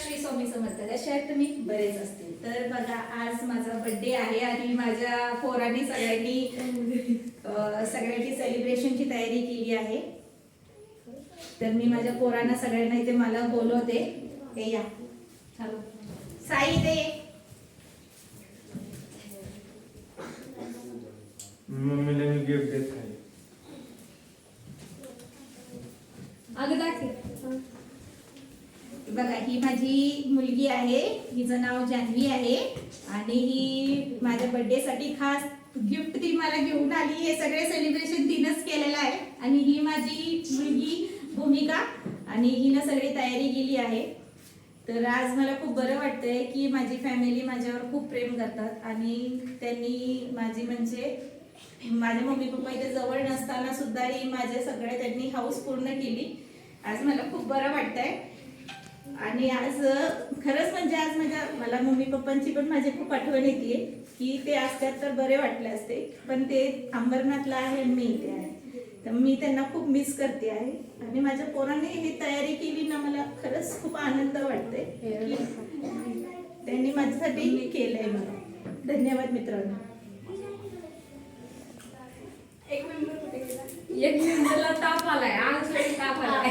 श्री स्वामी समर्थ. कशा आहेत तुम्ही? बरेच असतील. तर बघा, आज माझा बर्थडे आहे आणि माझ्या पोरांनी सगळ्यांनी सेलिब्रेशनची तयारी केली आहे. तर मी माझ्या पोरांना सगळ्यांना इथे मला बोलवते. हे या साई इथे ये. मम्मीला मी गिफ्ट देत आहे. बघा, ही माझी मुलगी आहे. हिचं नाव जान्हवी आहे आणि ही माझ्या बर्थडे साठी खास गिफ्ट ती मला घेऊन आली. हे सगळे सेलिब्रेशन तिनंच केलेलं आहे. आणि ही माझी मुलगी भूमिका आणि हिनं सगळी तयारी केली आहे. तर आज मला खूप बरं वाटतंय की माझी फॅमिली माझ्यावर खूप प्रेम करतात आणि त्यांनी माझे मम्मी पप्पा इथे जवळ नसताना सुद्धा ही माझ्या सगळ्या त्यांनी हाऊस पूर्ण केली. आज मला खूप बरं वाटतंय. आणि आज खरंच म्हणजे आज मला मम्मी पप्पांची पण माझी खूप आठवण येते की ते असतात तर बरे वाटले असते, पण ते अंबरनाथला आहे, मी इथे आहे. तर मी त्यांना खूप मिस करते आहे. आणि माझ्या पोरांनी ही तयारी केली ना, मला खरंच खूप आनंद वाटते की त्यांनी माझ्यासाठी केलंय. मला धन्यवाद मित्रांनो. एक मेंबरला ताप आलाय, आज ताप आलाय.